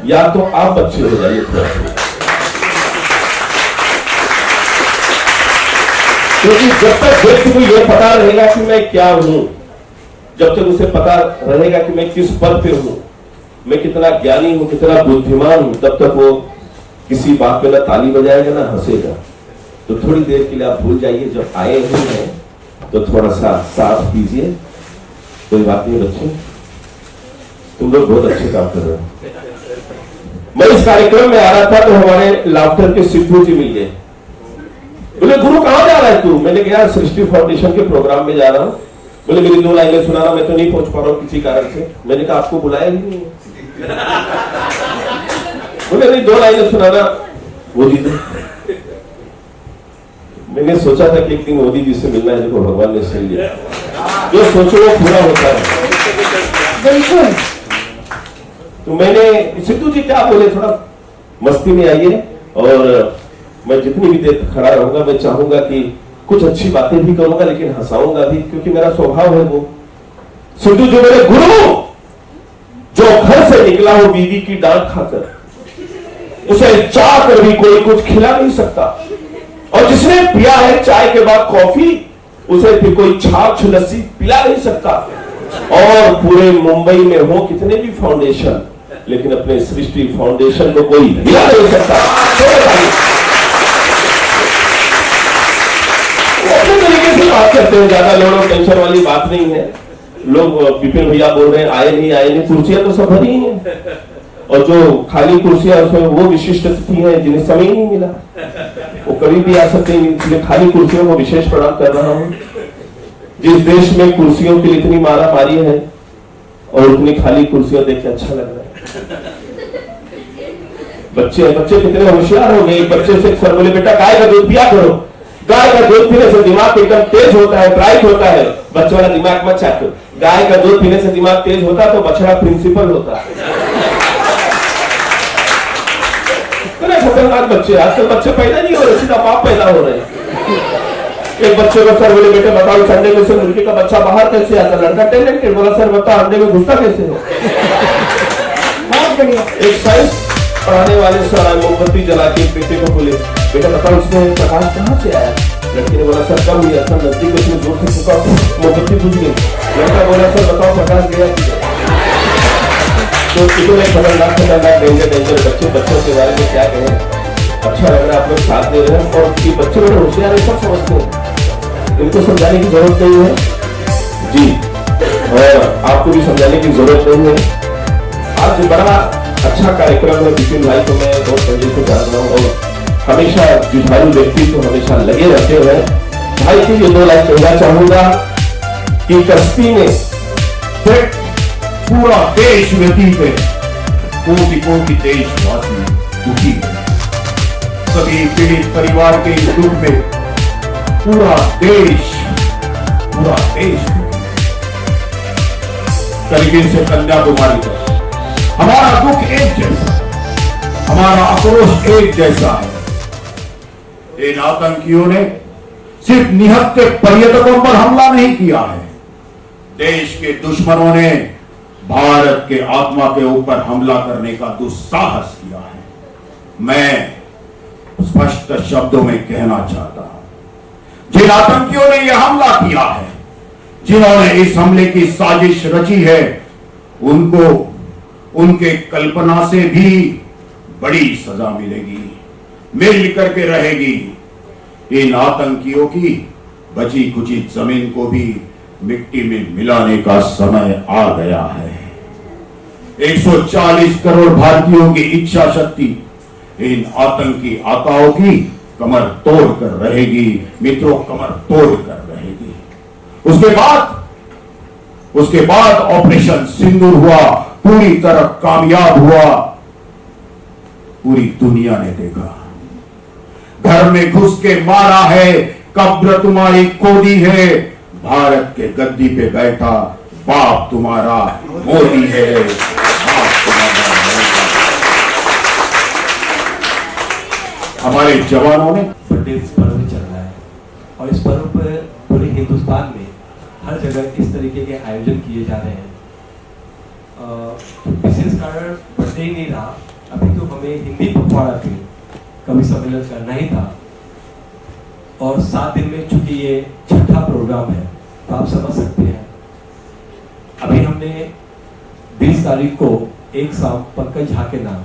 या तो आप अच्छे हो जाइए थोड़ा सा, क्योंकि जब तक व्यक्ति को यह पता रहेगा कि मैं क्या हूं, जब तक उसे पता रहेगा कि मैं किस पद पे हूं, मैं कितना ज्ञानी हूं, कितना बुद्धिमान हूं, तब तक वो किसी बात पे ना ताली बजाएगा ना हंसेगा। तो थोड़ी देर के लिए आप भूल जाइए, जब आए हुए हैं तो थोड़ा सा साथ दीजिए। कोई बात नहीं बच्चे, तुम लोग बहुत अच्छे काम कर रहे हो। मैं इस कार्यक्रम में आ रहा था तो हमारे लाफ्टर के सिद्धू जी मिल गए। बोले गुरु कहां जा रहा है तू? मैंने कहा सृष्टि फाउंडेशन के प्रोग्राम में जा रहा हूं। बोले मेरी 2 लाइनें सुनाना, मैं तो नहीं पहुंच पा रहा हूं किसी कारण से। मैंने कहा आपको बुलाया ही नहीं। बोले नहीं 2 लाइनें सुनाना मोदी जी। मैंने सोचा था कि एक दिन मोदी जी से मिलना है, देखो भगवान ने सुन लिया। जो सोचो वो पूरा होता है। बिल्कुल। तो मैंने सिद्धू जी क्या बोले, थोड़ा मस्ती में आइए, और मैं जितनी भी देर खड़ा रहूंगा मैं चाहूंगा कि कुछ अच्छी बातें भी करूंगा लेकिन हंसाऊंगा भी, क्योंकि मेरा स्वभाव है वो। सिद्धू जी मेरे गुरु, जो घर से निकला हो बीवी की डांट खाकर, उसे चाह कर भी कोई कुछ खिला नहीं सकता, और जिसने पिया है चाय के बाद कॉफी, उसे भी कोई छाछ लस्सी पिला नहीं सकता। और पूरे मुंबई में हो कितने भी फाउंडेशन, लेकिन अपने सृष्टि फाउंडेशन को कोई हिला नहीं सकता। अपने तरीके से बात करते हैं, ज्यादा लोगों टेंशन वाली बात नहीं है। लोग विपिन भैया बोल रहे हैं आए नहीं, कुर्सियां तो सब भरी हैं, और जो खाली कुर्सियां उसमें वो विशिष्ट अतिथि हैं जिन्हें समय ही नहीं मिला, वो कभी भी आ सकते हैं। इसलिए खाली कुर्सियों को विशेष प्रणाम कर रहा हूं। जिस देश में कुर्सियों की इतनी मारा मारी है और उतनी खाली कुर्सियां देख के अच्छा लग रहा है। बच्चे कितने होशियार हो गए। एक बच्चे से सर बोले बेटा गाय का दूध पिया करो, गाय का दूध पीने से दिमाग एकदम तेज होता है, ब्राइट होता है। बच्चों वाला दिमाग मत चेक करो, गाय का दूध पीने से दिमाग तेज होता है तो बछड़ा प्रिंसिपल होता है। खतरनाक बच्चे, आजकल बच्चे पैदा नहीं हो रहे, सीधा बाप पैदा हो रहे हैं। एक बच्चे को सर बोले बेटे बताओ इस अंडे में से मुर्गी का बच्चा बाहर कैसे आता? लड़का टैलेंटेड बोला सर बताओ अंडे में घुसता कैसे हो? एक साइंस पढ़ाने वाले सर मोमबत्ती जला के बेटे को बोले बेटा बताओ इसमें प्रकाश कहाँ से आया? लड़के ने बोला सर कम हुआ था, नजदीक उसमें जोर से फूका मोमबत्ती बुझ गई। लड़का बोला सर बताओ प्रकाश गया किधर? तो कितने खतरनाक डेंजर बच्चों के बारे में क्या कहें। अच्छा लग रहा है आप लोग साथ दे रहे हैं, और ये बच्चे बड़े होशियार है, सब समझते हैं, इनको समझाने की जरूरत नहीं है जी, और आपको भी समझाने की जरूरत नहीं है। आज बड़ा अच्छा कार्यक्रम है। विपिन भाई को मैं बहुत पहले से जान रहा हूँ और हमेशा जुझारू व्यक्ति तो हमेशा लगे रहते हुए भाई की ये 2 लाइन कहना चाहूंगा कि कश्ती में पूरा देश व्यतीत है, कोटि देशवासी दुखी है। सभी पीड़ित परिवार के इस दुख में पूरा देश करगिल से कन्याकुमारी तक हमारा दुख एक जैसा, हमारा आक्रोश एक जैसा है। इन आतंकियों ने सिर्फ निहत्थे पर्यटकों पर हमला नहीं किया है, देश के दुश्मनों ने भारत के आत्मा के ऊपर हमला करने का दुस्साहस किया है। मैं स्पष्ट शब्दों में कहना चाहता हूं, जिन आतंकियों ने यह हमला किया है, जिन्होंने इस हमले की साजिश रची है, उनको उनके कल्पना से भी बड़ी सजा मिलेगी, मिल करके रहेगी। इन आतंकियों की बची कुची जमीन को भी मिट्टी में मिलाने का समय आ गया है। 140 करोड़ भारतीयों की इच्छा शक्ति इन आतंकी आकाओं की कमर तोड़ कर रहेगी, मित्रों कमर तोड़ कर रहेगी। उसके बाद ऑपरेशन सिंदूर हुआ, पूरी तरह कामयाब हुआ, पूरी दुनिया ने देखा। घर में घुस के मारा है, कब्र तुम्हारी खोदी है, भारत के गद्दी पे बैठा बाप तुम्हारा मोदी है, बाप तुम्हारा हमारे जवानों ने इस पर्व चल रहा है, और इस पर्व पर पूरे हिंदुस्तान में हर जगह इस तरीके के आयोजन किए जा रहे हैं। विशेष कारण बर्थडे ही नहीं रहा, अभी तो हमें हिंदी पखवाड़ा पे कवि सम्मेलन करना ही था, और 7 दिन में चूंकि ये 6ठा प्रोग्राम है तो आप समझ सकते हैं। अभी हमने 20 तारीख को एक शाम पंकज झा के नाम,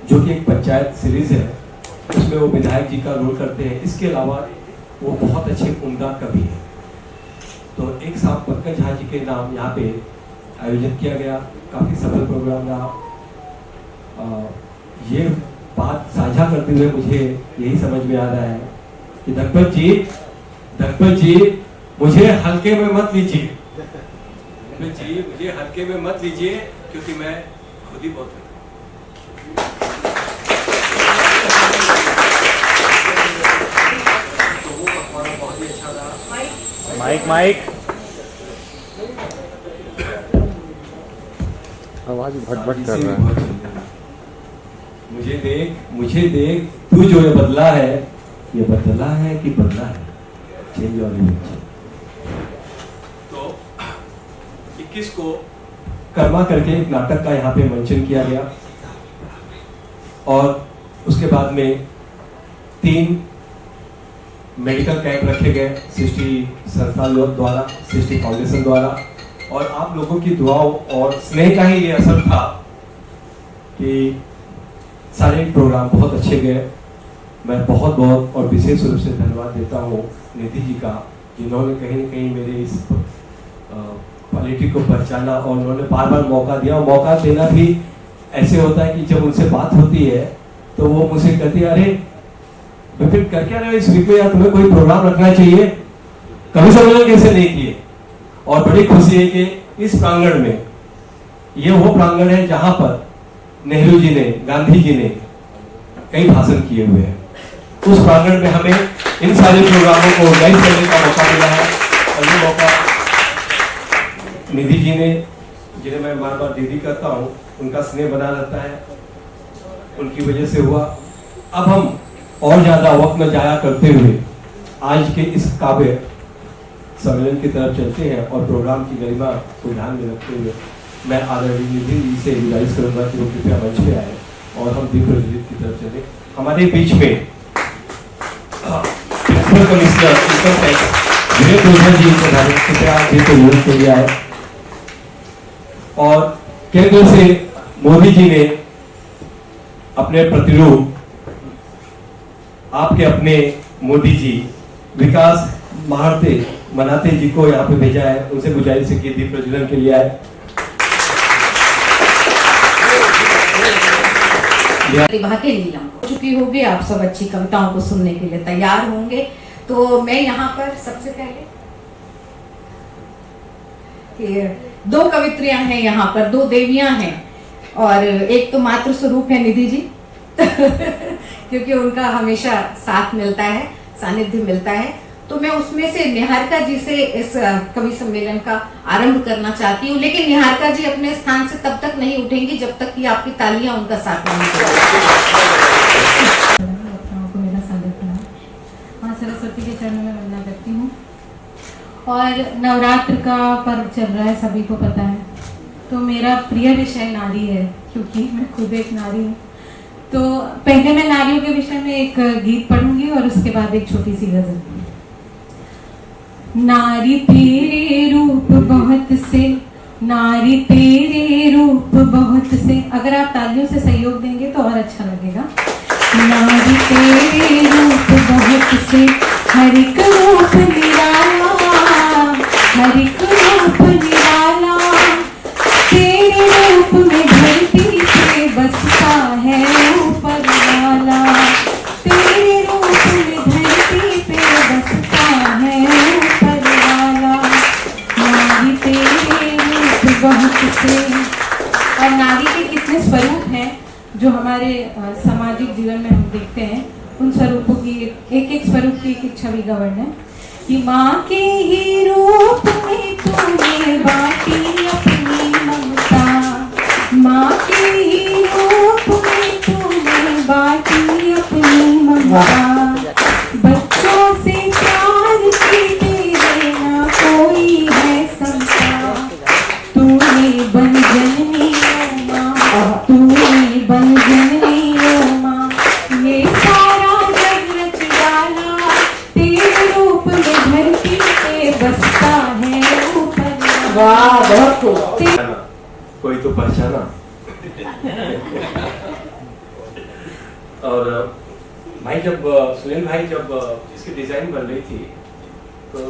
जो कि एक पंचायत सीरीज है, उसमें वो विधायक जी का रोल करते हैं। इसके अलावा वो बहुत अच्छे उम्दा कवि हैं। तो एक शाम पंकज झा जी के नाम यहाँ पे आयोजन किया गया, काफी सफल प्रोग्राम रहा। ये बात साझा करते हुए मुझे यही समझ में आ रहा है कि धनपत जी मुझे हल्के में मत लीजिए, धनपत जी मुझे हल्के में मत लीजिए, क्योंकि मैं खुद ही बहुत तो वो पखवाड़ा बहुत ही अच्छा रहा। माइक आवाज भट कर रहा है। मुझे देख तू जो ये बदला है, ये बदला है कि बदला है, चेंज और तो 21 को कर्मा करके एक नाटक का यहाँ पे मंचन किया गया, और उसके बाद में 3 मेडिकल कैंप रखे गए सृष्टि संस्थान द्वारा, सृष्टि फाउंडेशन द्वारा, और आप लोगों की दुआओं और स्नेह का ही ये असर था कि सारे प्रोग्राम बहुत अच्छे गए। मैं बहुत बहुत और विशेष रूप से धन्यवाद देता हूँ निधि जी का, जिन्होंने कहीं न कहीं मेरे इस क्वालिटी को पहचाना और उन्होंने बार बार मौका दिया। और मौका देना भी ऐसे होता है कि जब उनसे बात होती है तो वो मुझसे कहती है, अरे विपिन कर क्या रहे हो इस वीक में, यार तुम्हें कोई प्रोग्राम रखना चाहिए, कभी सम्मेलन कैसे नहीं किए। और बड़ी खुशी है कि इस प्रांगण में, ये वो प्रांगण है जहां पर नेहरू जी ने, गांधी जी ने कई भाषण किए हुए हैं। उस प्रांगण में हमें इन सारे प्रोग्रामों को ऑर्गेनाइज करने का मौका मिला है, और ये मौका निधि जी ने, जिन्हें मैं बार बार दीदी कहता हूँ, उनका स्नेह बना रहता है, उनकी वजह से हुआ। अब हम और ज्यादा वक्त में जाया करते हुए आज के इस काव्य सम्मेलन की तरफ चलते हैं, और प्रोग्राम की गरिमा को ध्यान में रखते हुए मैं आदरणीय निधि जी से गुजारिश करूंगा कि वो कृपया मंच पे आए और हम दीप प्रज्वलित की तरफ चले। हमारे बीच में प्रिंसिपल कमिश्नर इनकम टैक्स विवेक ओझा जी कृपया दीप प्रज्वलित के लिए आए। और केंद्र से मोदी जी ने अपने प्रतिरूप, आपके अपने मोदी जी विकास मनाते जी को यहाँ पे भेजा है। उनसे गुजारिश है कि दीप प्रज्वलन के लिए आए। प्रतिभा के नीलम हो चुकी होगी, आप सब अच्छी कविताओं को सुनने के लिए तैयार होंगे। तो मैं यहाँ पर सबसे पहले 2 कवित्रियां हैं, यहाँ पर 2 देवियां हैं, और एक तो मातृ स्वरूप है निधि जी क्योंकि उनका हमेशा साथ मिलता है, सानिध्य मिलता है। तो मैं उसमें से निहारिका जी से इस कवि सम्मेलन का आरंभ करना चाहती हूँ, लेकिन निहारिका जी अपने स्थान से तब तक नहीं उठेंगी जब तक कि आपकी तालियां उनका साथ नहीं को मेरा सादर प्रणाम। मां सरस्वती के चरणों में वंदना करती हूँ। और नवरात्र का पर्व चल रहा है, सभी को पता है। तो मेरा प्रिय विषय नारी है, क्योंकि मैं खुद एक नारी हूँ। तो पहले मैं नारियों के विषय में एक गीत पढ़ूंगी और उसके बाद एक छोटी सी गजल। नारी तेरे रूप बहुत से, नारी तेरे रूप बहुत से। अगर आप तालियों से सहयोग देंगे तो और अच्छा लगेगा। नारी तेरे रूप बहुत से, हर एक रूप निराला, हर एक रूप निराला। तेरे रूप में धरती पे बसता है ऊपर वाला, तेरे रूप में धरती पे बसता है ऊपर वाला। नारी तेरे रूप बहुत से। और नारी के कितने स्वरूप हैं जो हमारे सामाजिक जीवन में हम देखते हैं। उन स्वरूपों की एक स्वरूप की एक छवि का वर्णन कि माँ के ही रूप में तूने बांटी अपनी ममता, माँ के ही रूप में तूने बांटी अपनी ममता। बच्चों से प्यार की तेरे ना कोई है समता, तूने बन जननी माँ, तूने बन जननी वाह, बहुत खूब। कोई तो पहचाना। और भाई जब सुनील भाई जब इसकी डिजाइन बन रही थी तो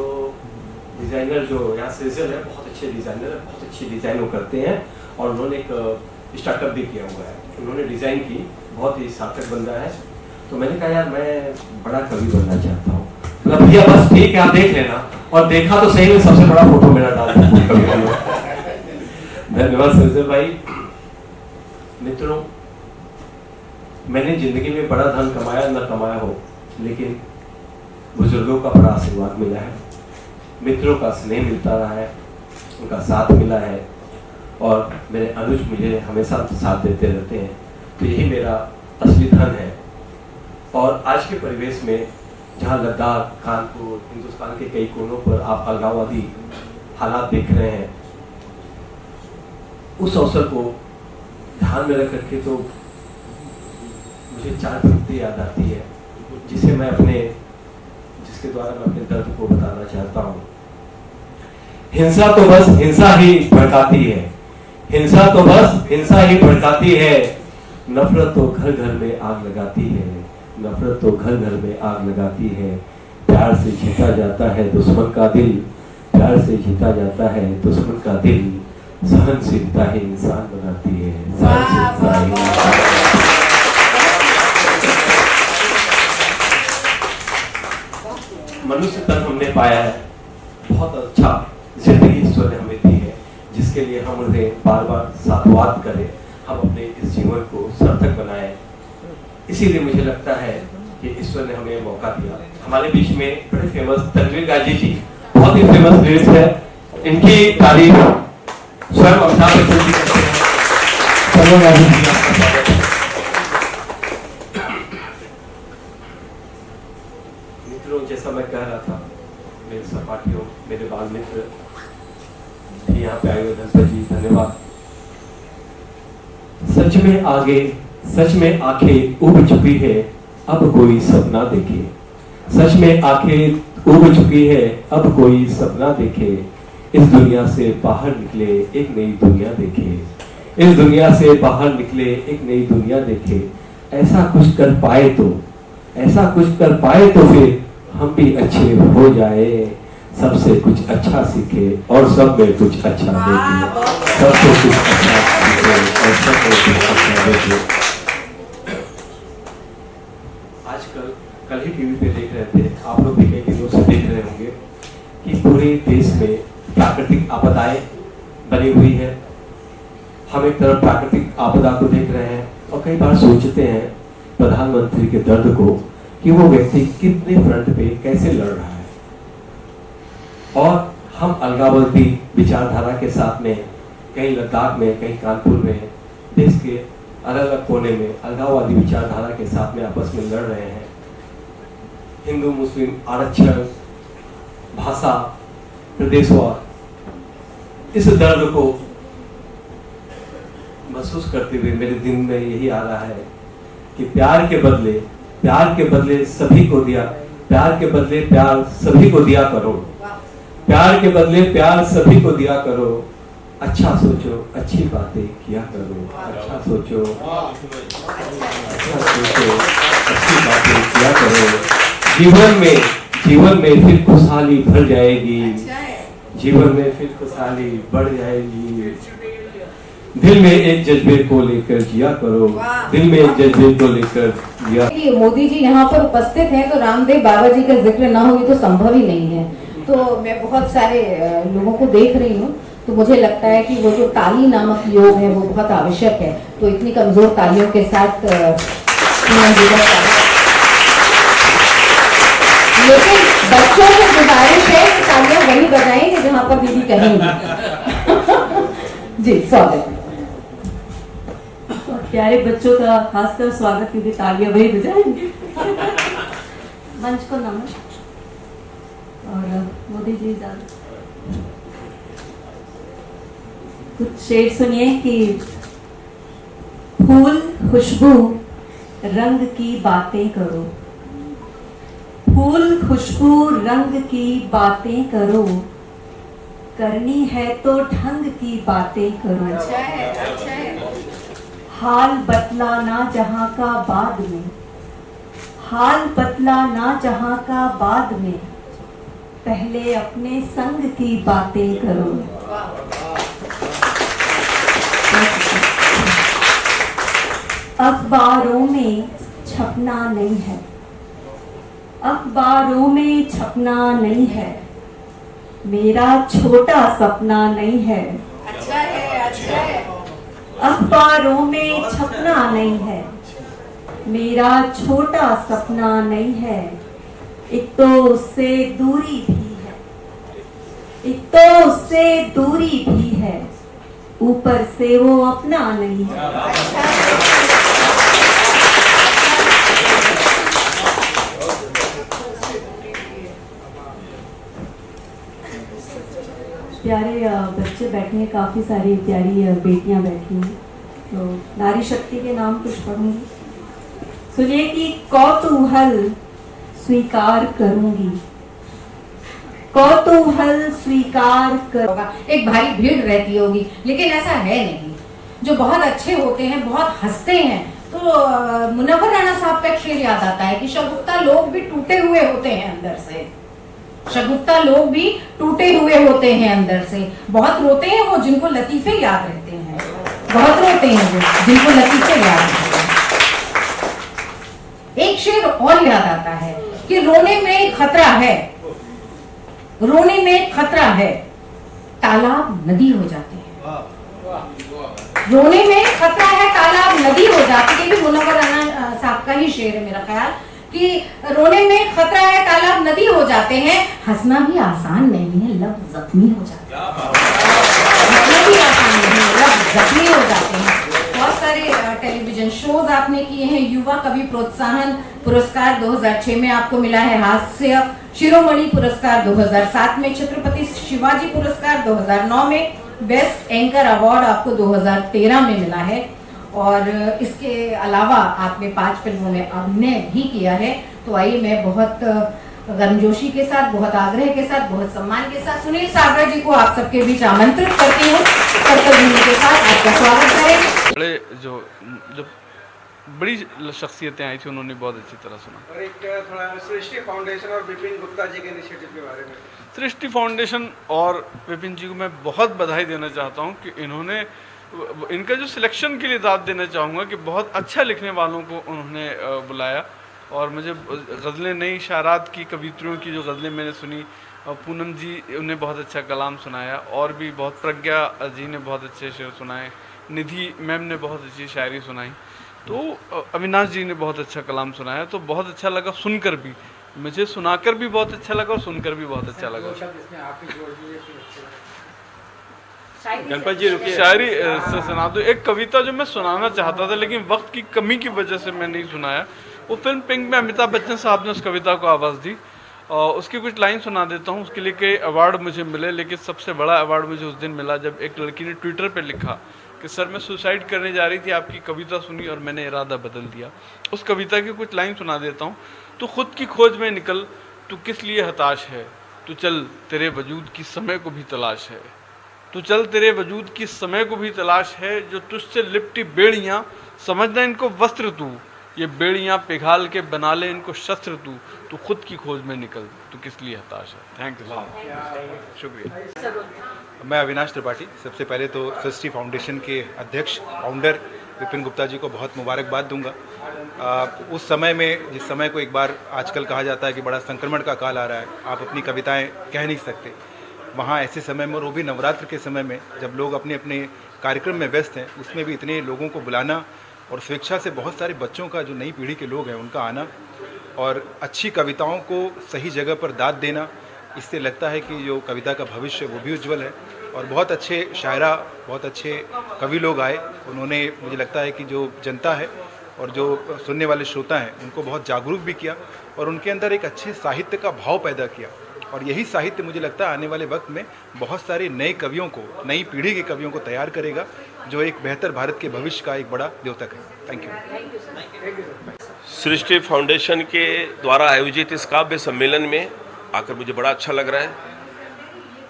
डिजाइनर जो यहाँ सेजल है बहुत अच्छे डिजाइनर है, बहुत अच्छी डिजाइन वो करते हैं और उन्होंने एक स्टार्टअप भी किया हुआ है। उन्होंने डिजाइन की, बहुत ही सार्थक बंदा है। तो मैंने कहा यार मैं बड़ा कवि बनना चाहता हूँ। मतलब भैया बस ठीक है आप देख लेना, और देखा तो सही में सबसे बड़ा फोटो मेरा डाल दिया। धन्यवाद सेजल भाई। मित्रों, मैंने जिंदगी में बड़ा धन कमाया न कमाया हो, लेकिन बुजुर्गों का बड़ा आशीर्वाद मिला है, मित्रों का स्नेह मिलता रहा है, उनका साथ मिला है, और मेरे अनुज मुझे हमेशा साथ देते रहते हैं। तो यही मेरा असली धन है। और आज के परिवेश में जहाँ लद्दाख, कानपुर, हिंदुस्तान के कई कोनों पर आप अलगाववादी हालात देख रहे हैं, उस अवसर को ध्यान में रख करके तो मुझे 4 पंक्ति याद आती है जिसके द्वारा मैं अपने दर्द को बताना चाहता हूँ। हिंसा तो बस हिंसा ही भड़काती है, हिंसा तो बस हिंसा ही भड़काती है, नफरत तो घर घर में आग लगाती है, नफरत तो घर घर में आग लगाती है। प्यार से जीता जाता है दुश्मन का दिल, प्यार से जीता जाता है दुश्मन का दिल, सहनशीलता ही इंसान बनाती है, सहनशीलता ही मनुष्य तन हमने पाया है। बहुत अच्छा जिंदगी ईश्वर ने हमें दी है, जिसके लिए हम उन्हें बार बार साधुवाद करें, हम अपने इस जीवन को सार्थक बनाएं। इसीलिए मुझे लगता है कि ईश्वर ने हमें मौका दिया। हमारे बीच में बड़े फेमस तनवीर गाजी जी, बहुत ही फेमस लिरिक्स है, इनकी तारीफ स्वयं अमिताभ बच्चन जी करते हैं। तनवीर गाजी जी आपका स्वागत है। मित्रों, जैसा मैं कह रहा था, मेरे सहपाठियों, मेरे बाल मित्र भी यहाँ पे आए हुए, धनपत जी धन्यवाद। सच में आंखें उब चुकी है, अब कोई सपना देखे, सच में आंखें उब चुकी है, अब कोई सपना देखे, इस दुनिया से बाहर निकले एक नई दुनिया देखे, इस दुनिया से बाहर निकले एक नई दुनिया देखे। ऐसा कुछ कर पाए तो फिर हम भी अच्छे हो जाए, सबसे कुछ अच्छा सीखे और सब में कुछ अच्छा देखे, सबसे कुछ अच्छा सीखे और सब में कुछ अच्छा देखे। आजकल कल ही टीवी पे देख रहे थे, आप लोग भी कई दिनों से देख रहे होंगे कि पूरे देश में प्राकृतिक आपदाएं बनी हुई है। हम एक तरफ प्राकृतिक आपदा को देख रहे हैं और कई बार सोचते हैं प्रधानमंत्री के दर्द को कि वो व्यक्ति कितने फ्रंट पे कैसे लड़ रहा है, और हम अलगाववादी विचारधारा के साथ में कहीं लद्दाख में, कहीं कानपुर में, देश के अलग अलग कोने में अलगाववादी विचारधारा के साथ में आपस में लड़ रहे हैं। हिंदू मुस्लिम आरक्षण, भाषा, प्रदेशवाद, इस दर्द को महसूस करते हुए मेरे दिल में यही आ रहा है कि प्यार के बदले सभी को दिया, प्यार के बदले प्यार सभी को दिया करो, प्यार के बदले प्यार सभी को दिया करो, अच्छा सोचो अच्छी बातें किया करो, अच्छा सोचो अच्छी बातें किया करो। जीवन में फिर खुशहाली भर जाएगी, जीवन में फिर खुशहाली बढ़ जाएगी। दिल में एक जज्बे को लेकर जिया करो, दिल में एक जज्बे को लेकर जिया। मोदी जी यहाँ पर उपस्थित हैं तो रामदेव बाबा जी का जिक्र ना हो ये तो संभव ही नहीं है। तो मैं बहुत सारे लोगों को देख रही हूँ, तो मुझे लगता है कि वो जो ताली नामक योग है वो बहुत आवश्यक है। तो इतनी कमजोर तालियों के साथ लेकिन बच्चों से गुजारिश है कि तालियां वही बजाएंगे जहाँ पर दीदी कहेंगे। जी स्वागत। प्यारे बच्चों का खासकर स्वागत, क्योंकि तालियां वही बजाएंगे। मंच को नमन और मोदी जी कुछ शेर सुनिए कि फूल खुशबू रंग की बातें करो, फूल खुशबू रंग की बातें करो, करनी है तो ढंग की बातें करो। अच्छा है। हाल बतलाना जहां का बाद में, हाल बतलाना जहां का बाद में, पहले अपने संग की बातें करो। अखबारों में छपना नहीं है, अखबारों में छपना नहीं है, मेरा छोटा सपना नहीं है। अच्छा है। अखबारों में छपना नहीं है, मेरा छोटा सपना नहीं है। एक तो उससे दूरी भी है, एक तो उससे दूरी भी है, ऊपर से वो अपना नहीं है। प्यारे बच्चे बैठे हैं, काफ़ी सारी प्यारी बेटियां बैठी हैं, तो नारी शक्ति के नाम कुछ पढ़ूंगी। सुनिए कि कौतूहल स्वीकार करूंगी, कौतूहल स्वीकार कर। एक भारी भीड़ रहती होगी, लेकिन ऐसा है नहीं। जो बहुत अच्छे होते हैं, बहुत हंसते हैं, तो मुनव्वर राणा साहब का एक शेर याद आता है कि शगुफ्ता लोग भी टूटे हुए होते हैं अंदर से। शगुफ्ता लोग भी टूटे हुए होते हैं अंदर से। बहुत रोते हैं वो जिनको लतीफे याद रहते हैं, बहुत रोते हैं वो जिनको लतीफे याद रहते हैं। एक शेर और याद आता है कि रोने में खतरा है, रोने में खतरा है, तालाब नदी हो जाते हैं। रोने में खतरा है, तालाब नदी हो जाती है। ये भी मुनव्वर राणा साहब का ही शेर है मेरा ख्याल, कि रोने में खतरा है, तालाब नदी हो जाते हैं। हंसना भी आसान नहीं है, लब जख्मी हो जाते हैं। हंसना भी आसान नहीं है, लब जख्मी हो जाते हैं। बहुत सारे टेलीविजन शोज आपने किए हैं। युवा कवि प्रोत्साहन पुरस्कार 2006 में आपको मिला है, हास्य शिरोमणि पुरस्कार 2007 में, छत्रपति शिवाजी पुरस्कार 2009 में, बेस्ट एंकर अवार्ड आपको 2013 में मिला है। और इसके अलावा आपने 5 फिल्मों में अभिनय भी किया है। तो आइए मैं बहुत गर्मजोशी के साथ, बहुत आग्रह के साथ, बहुत सम्मान के साथ सुनील सागर जी को आप सबके बीच आमंत्रित करती हूँ। के साथ आपका स्वागत करें। बड़े जो बड़ी शख्सियतें आई थी, उन्होंने बहुत अच्छी तरह सुना। और एक थोड़ा सृष्टि फाउंडेशन और विपिन गुप्ता जी के इनिशिएटिव के बारे में। सृष्टि फाउंडेशन और विपिन जी को मैं बहुत बधाई देना चाहता हूँ कि इन्होंने इनका जो सिलेक्शन के लिए दाद देना चाहूँगा कि बहुत अच्छा लिखने वालों को उन्होंने बुलाया। और मुझे गज़लें, नई शायरात की, कवित्रियों की जो गज़लें मैंने सुनी, पूनम जी उन्हें बहुत अच्छा कलाम सुनाया, और भी बहुत, प्रज्ञा जी ने बहुत अच्छे शेर सुनाए, निधि मैम ने बहुत अच्छी शायरी सुनाई, तो अविनाश जी ने बहुत अच्छा कलाम सुनाया। तो बहुत अच्छा लगा सुनकर भी, मुझे सुनाकर भी बहुत अच्छा लगा और सुनकर भी बहुत अच्छा लगा। गणपत जी रुकिए, शायरी से सुना दो। एक कविता जो मैं सुनाना चाहता था लेकिन वक्त की कमी की वजह से मैं नहीं सुनाया, वो फिल्म पिंक में अमिताभ बच्चन साहब ने उस कविता को आवाज़ दी, और उसकी कुछ लाइन सुना देता हूँ। उसके लिए कई अवार्ड मुझे मिले, लेकिन सबसे बड़ा अवार्ड मुझे उस दिन मिला जब एक लड़की ने ट्विटर पर लिखा कि सर मैं सुसाइड करने जा रही थी, आपकी कविता सुनी और मैंने इरादा बदल दिया। उस कविता की कुछ लाइन सुना देता हूँ। तू खुद की खोज में निकल, तू किस लिए हताश है, तू चल तेरे वजूद की समय को भी तलाश है, तू चल तेरे वजूद की समय को भी तलाश है, जो तुझसे लिपटी बेड़ियाँ समझना इनको वस्त्र तू, ये बेड़ियाँ पिघाल के बना ले इनको शस्त्र तू खुद की खोज में निकल, तू किस लिए हताश है। थैंक यू सो मच, शुक्रिया। मैं अविनाश त्रिपाठी। सबसे पहले तो सृष्टि फाउंडेशन के अध्यक्ष फाउंडर विपिन गुप्ता जी को बहुत मुबारकबाद दूंगा। उस समय में, जिस समय को एक बार आजकल कहा जाता है कि बड़ा संक्रमण का काल आ रहा है, आप अपनी कविताएं कह नहीं सकते, वहाँ ऐसे समय में, और वो भी नवरात्र के समय में जब लोग अपने अपने कार्यक्रम में व्यस्त हैं, उसमें भी इतने लोगों को बुलाना और स्वेच्छा से बहुत सारे बच्चों का, जो नई पीढ़ी के लोग हैं, उनका आना और अच्छी कविताओं को सही जगह पर दाद देना, इससे लगता है कि जो कविता का भविष्य वो भी उज्जवल है। और बहुत अच्छे शायरा, बहुत अच्छे कवि लोग आए, उन्होंने, मुझे लगता है कि जो जनता है और जो सुनने वाले श्रोता हैं उनको बहुत जागरूक भी किया और उनके अंदर एक अच्छे साहित्य का भाव पैदा किया। और यही साहित्य मुझे लगता है आने वाले वक्त में बहुत सारे नए कवियों को, नई पीढ़ी के कवियों को तैयार करेगा, जो एक बेहतर भारत के भविष्य का एक बड़ा द्योतक है। Thank you. सृष्टि फाउंडेशन के द्वारा आयोजित इस काव्य सम्मेलन में आकर मुझे बड़ा अच्छा लग रहा है।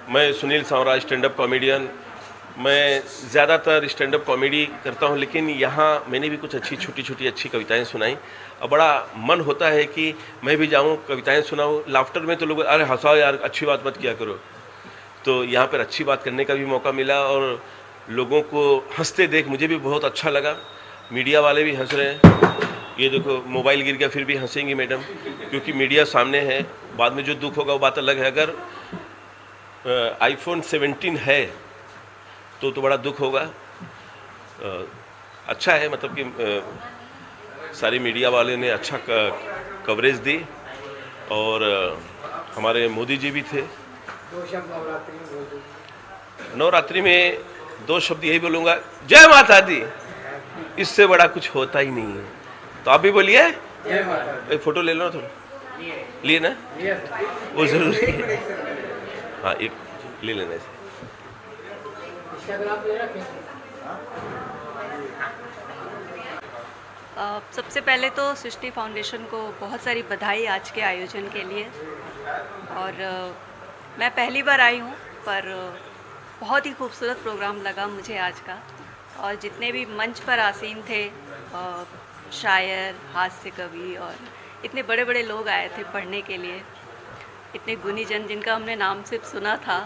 मैं सुनील सांवरा, स्टैंड अप कॉमेडियन। मैं ज़्यादातर स्टैंड अप कॉमेडी करता हूं, लेकिन यहाँ मैंने भी कुछ छोटी छोटी अच्छी कविताएं सुनाई और बड़ा मन होता है कि मैं भी जाऊं, कविताएं सुनाऊं। लाफ्टर में तो लोग अरे हंसाओ यार, अच्छी बात मत किया करो। तो यहाँ पर अच्छी बात करने का भी मौका मिला और लोगों को हंसते देख मुझे भी बहुत अच्छा लगा। मीडिया वाले भी हंस रहे हैं। ये देखो मोबाइल गिर गया फिर भी हंसेंगी मैडम, क्योंकि मीडिया सामने है। बाद में जो दुख होगा वो बात अलग है। अगर iPhone 17 है तो बड़ा दुख होगा। अच्छा है, मतलब कि सारी मीडिया वाले ने अच्छा कवरेज दी और हमारे मोदी जी भी थे। नवरात्रि में 2 शब्द यही बोलूँगा, जय माता दी। इससे बड़ा कुछ होता ही नहीं है। तो आप भी बोलिए, एक फोटो ले लो ना थोड़ा। लिए ना, वो जरूरी है। हाँ, एक ले लेना इसे। सबसे पहले तो सृष्टि फाउंडेशन को बहुत सारी बधाई आज के आयोजन के लिए। और मैं पहली बार आई हूँ, पर बहुत ही खूबसूरत प्रोग्राम लगा मुझे आज का। और जितने भी मंच पर आसीन थे, शायर, हास्य कवि और इतने बड़े बड़े लोग आए थे पढ़ने के लिए। इतने गुणी जन जिनका हमने नाम सिर्फ सुना था,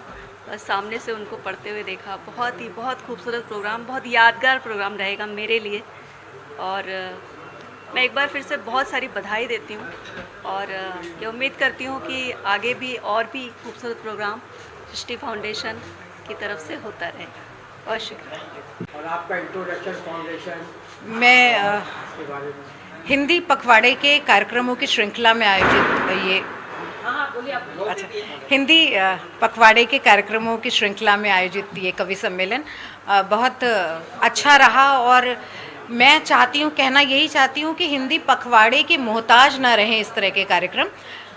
बस सामने से उनको पढ़ते हुए देखा। बहुत खूबसूरत प्रोग्राम, बहुत यादगार प्रोग्राम रहेगा मेरे लिए। और मैं एक बार फिर से बहुत सारी बधाई देती हूँ और ये उम्मीद करती हूँ कि आगे भी और भी खूबसूरत प्रोग्राम सृष्टि फाउंडेशन की तरफ से होता रहे। बहुत शुक्रिया। और आपका इंट्रोडक्शन फाउंडेशन? मैं हिंदी पखवाड़े के कार्यक्रमों की श्रृंखला में आयोजित अच्छा, हिंदी पखवाड़े के कार्यक्रमों की श्रृंखला में आयोजित ये कवि सम्मेलन बहुत अच्छा रहा। और मैं चाहती हूँ, कहना यही चाहती हूँ कि हिंदी पखवाड़े के मोहताज ना रहें इस तरह के कार्यक्रम।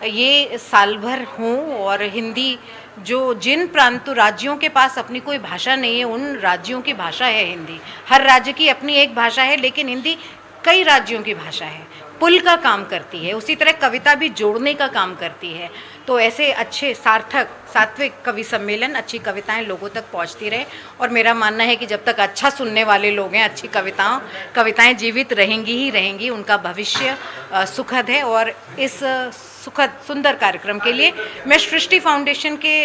ये साल भर हों और हिंदी जिन प्रांतों राज्यों के पास अपनी कोई भाषा नहीं है, उन राज्यों की भाषा है हिंदी। हर राज्य की अपनी एक भाषा है, लेकिन हिंदी कई राज्यों की भाषा है, पुल का काम करती है। उसी तरह कविता भी जोड़ने का काम करती है। तो ऐसे अच्छे सार्थक सात्विक कवि सम्मेलन, अच्छी कविताएं लोगों तक पहुंचती रहे। और मेरा मानना है कि जब तक अच्छा सुनने वाले लोग हैं, अच्छी कविताएं जीवित रहेंगी ही रहेंगी। उनका भविष्य सुखद है। और इस सुखद सुंदर कार्यक्रम के लिए मैं सृष्टि फाउंडेशन के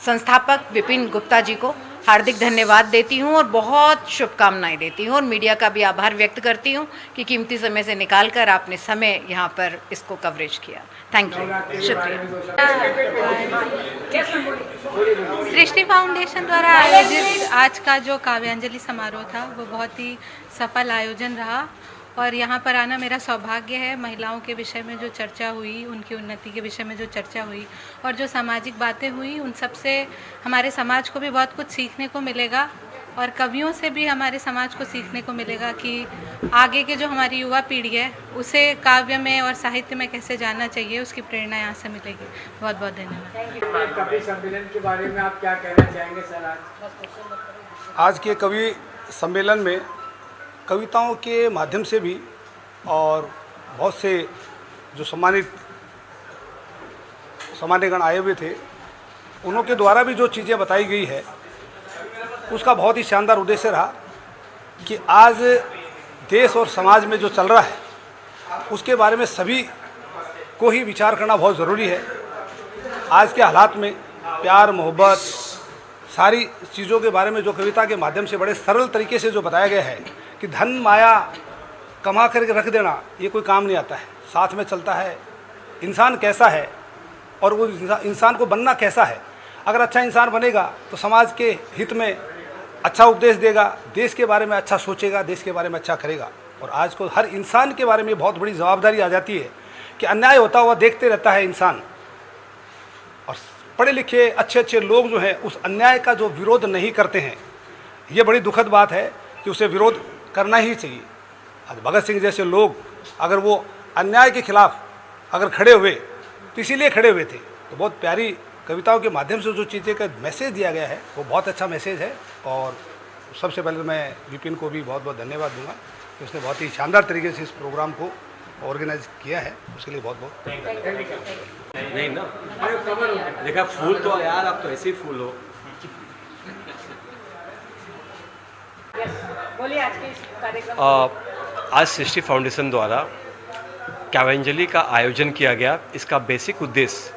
संस्थापक विपिन गुप्ता जी को हार्दिक धन्यवाद देती हूँ और बहुत शुभकामनाएं देती हूँ। और मीडिया का भी आभार व्यक्त करती हूँ कि कीमती समय से निकालकर आपने समय यहाँ पर इसको कवरेज किया। थैंक यू, शुक्रिया। सृष्टि फाउंडेशन द्वारा आयोजित आज का जो काव्यांजलि समारोह था वो बहुत ही सफल आयोजन रहा। और यहाँ पर आना मेरा सौभाग्य है। महिलाओं के विषय में जो चर्चा हुई, उनकी उन्नति के विषय में जो चर्चा हुई और जो सामाजिक बातें हुई, उन सब से हमारे समाज को भी बहुत कुछ सीखने को मिलेगा। और कवियों से भी हमारे समाज को सीखने को मिलेगा कि आगे के जो हमारी युवा पीढ़ी है उसे काव्य में और साहित्य में कैसे जानना चाहिए, उसकी प्रेरणा यहाँ से मिलेगी। बहुत बहुत धन्यवाद। कवि सम्मेलन के बारे में आप क्या कहना चाहेंगे सर? आज के कवि सम्मेलन में कविताओं के माध्यम से भी और बहुत से जो सम्मान्यगण आए हुए थे, उन्हों के द्वारा भी जो चीज़ें बताई गई है उसका बहुत ही शानदार उद्देश्य रहा कि आज देश और समाज में जो चल रहा है उसके बारे में सभी को ही विचार करना बहुत ज़रूरी है। आज के हालात में प्यार, मोहब्बत, सारी चीज़ों के बारे में जो कविता के माध्यम से बड़े सरल तरीके से जो बताया गया है कि धन माया कमा करके रख देना ये कोई काम नहीं आता है। साथ में चलता है इंसान कैसा है और वो इंसान को बनना कैसा है। अगर अच्छा इंसान बनेगा तो समाज के हित में अच्छा उपदेश देगा, देश के बारे में अच्छा सोचेगा, देश के बारे में अच्छा करेगा। और आज को हर इंसान के बारे में बहुत बड़ी जवाबदारी आ जाती है कि अन्याय होता हुआ देखते रहता है इंसान, और पढ़े लिखे अच्छे अच्छे लोग जो हैं उस अन्याय का जो विरोध नहीं करते हैं। ये बड़ी दुखद बात है कि उसे विरोध करना ही चाहिए। आज भगत सिंह जैसे लोग अगर वो अन्याय के खिलाफ अगर खड़े हुए तो इसीलिए खड़े हुए थे। तो बहुत प्यारी कविताओं के माध्यम से जो चीज़ें का मैसेज दिया गया है वो बहुत अच्छा मैसेज है। और सबसे पहले मैं विपिन को भी बहुत बहुत धन्यवाद दूंगा कि उसने बहुत ही शानदार तरीके से इस प्रोग्राम को ऑर्गेनाइज किया है, उसके लिए बहुत बहुत नहीं ना, देखा फूल तो यार, आप तो ऐसे ही फूल हो। बोलिए आज के इस कार्यक्रम। आज सृष्टि फाउंडेशन द्वारा काव्यांजलि का आयोजन किया गया। इसका बेसिक उद्देश्य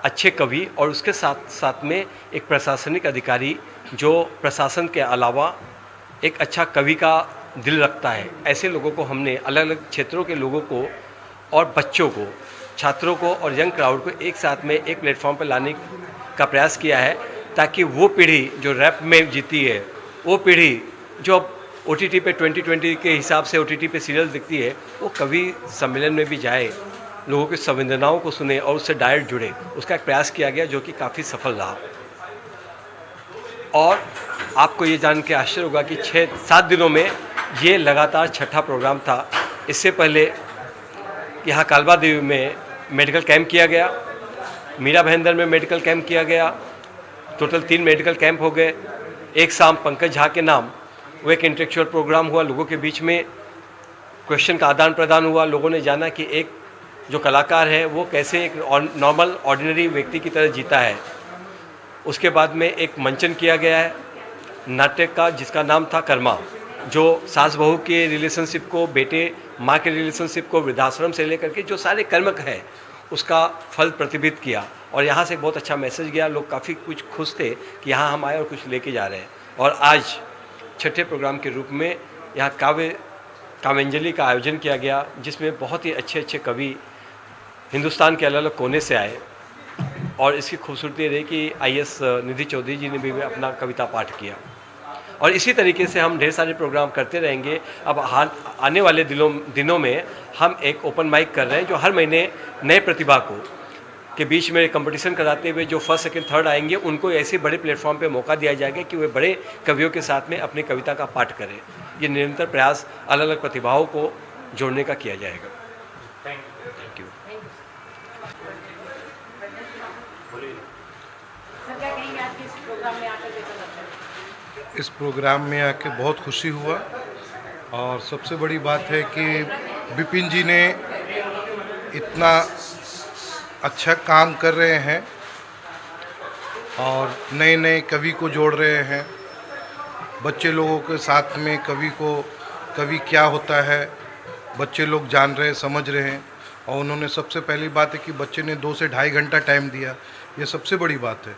अच्छे कवि और उसके साथ साथ में एक प्रशासनिक अधिकारी जो प्रशासन के अलावा एक अच्छा कवि का दिल रखता है, ऐसे लोगों को हमने अलग अलग क्षेत्रों के लोगों को और बच्चों को, छात्रों को और यंग क्राउड को एक साथ में एक प्लेटफॉर्म पर लाने का प्रयास किया है, ताकि वो पीढ़ी जो रैप में जीती है, वो पीढ़ी जो OTT पे 2020 के हिसाब से OTT पे सीरियल दिखती है, वो कवि सम्मेलन में भी जाए, लोगों की संवेदनाओं को सुने और उससे डायरेक्ट जुड़े। उसका एक प्रयास किया गया जो कि काफ़ी सफल रहा। और आपको ये जान के आश्चर्य होगा कि 6-7 दिनों में ये लगातार छठा प्रोग्राम था। इससे पहले यहाँ कालबा देवी में मेडिकल कैंप किया गया, मीरा भाईंदर में मेडिकल कैंप किया गया, टोटल 3 मेडिकल कैंप हो गए। एक शाम पंकज झा के नाम वो एक इंटेलेक्चुअल प्रोग्राम हुआ, लोगों के बीच में क्वेश्चन का आदान प्रदान हुआ। लोगों ने जाना कि एक जो कलाकार है वो कैसे एक नॉर्मल ऑर्डिनरी व्यक्ति की तरह जीता है। उसके बाद में एक मंचन किया गया है नाटक का, जिसका नाम था कर्मा, जो सास बहू के रिलेशनशिप को, बेटे माँ के रिलेशनशिप को, वृद्धाश्रम से लेकर के जो सारे कर्मक है उसका फल प्रतिबिंबित किया। और यहाँ से बहुत अच्छा मैसेज गया, लोग काफ़ी कुछ खुश थे कि यहाँ हम आए और कुछ लेके जा रहे हैं। और आज छठे प्रोग्राम के रूप में यहाँ काव्यांजलि का आयोजन किया गया, जिसमें बहुत ही अच्छे अच्छे कवि हिंदुस्तान के अलग अलग कोने से आए। और इसकी खूबसूरती रही कि IS निधि चौधरी जी ने भी अपना कविता पाठ किया। और इसी तरीके से हम ढेर सारे प्रोग्राम करते रहेंगे। अब आने वाले दिनों में हम एक ओपन माइक कर रहे हैं, जो हर महीने नए प्रतिभा को के बीच में कंपटीशन कराते हुए जो फर्स्ट, सेकंड, थर्ड आएंगे, उनको ऐसे बड़े प्लेटफॉर्म पे मौका दिया जाएगा कि वे बड़े कवियों के साथ में अपनी कविता का पाठ करें। ये निरंतर प्रयास अलग अलग प्रतिभाओं को जोड़ने का किया जाएगा। Thank you. इस प्रोग्राम में आके बहुत खुशी हुआ, और सबसे बड़ी बात है कि विपिन जी ने इतना अच्छा काम कर रहे हैं और नए नए कवि को जोड़ रहे हैं। बच्चे लोगों के साथ में कवि क्या होता है बच्चे लोग जान रहे हैं, समझ रहे हैं। और उन्होंने सबसे पहली बात है कि बच्चे ने 2 से ढाई घंटा टाइम दिया, ये सबसे बड़ी बात है।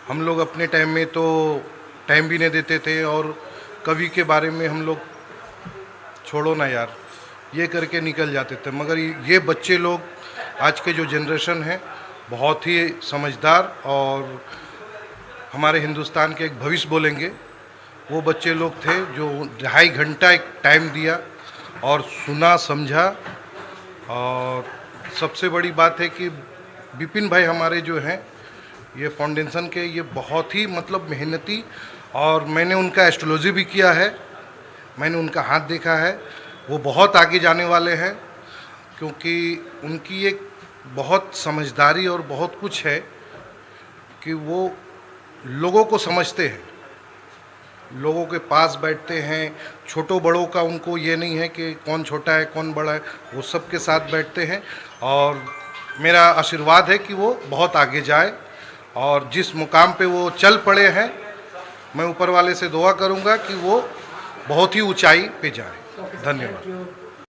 हम लोग अपने टाइम में तो टाइम भी नहीं देते थे, और कवि के बारे में हम लोग छोड़ो ना यार, ये करके निकल जाते थे। मगर ये बच्चे लोग, आज के जो जनरेशन है, बहुत ही समझदार और हमारे हिंदुस्तान के एक भविष्य बोलेंगे, वो बच्चे लोग थे जो 2.5 घंटा एक टाइम दिया और सुना, समझा। और सबसे बड़ी बात है कि विपिन भाई हमारे जो हैं, ये फाउंडेशन के, ये बहुत ही मतलब मेहनती, और मैंने उनका एस्ट्रोलॉजी भी किया है, मैंने उनका हाथ देखा है। वो बहुत आगे जाने वाले हैं, क्योंकि उनकी एक बहुत समझदारी और बहुत कुछ है कि वो लोगों को समझते हैं, लोगों के पास बैठते हैं। छोटों बड़ों का उनको ये नहीं है कि कौन छोटा है कौन बड़ा है, वो सबके साथ बैठते हैं। और मेरा आशीर्वाद है कि वो बहुत आगे जाए, और जिस मुकाम पे वो चल पड़े हैं, मैं ऊपर वाले से दुआ करूंगा कि वो बहुत ही ऊंचाई पे जाए। धन्यवाद।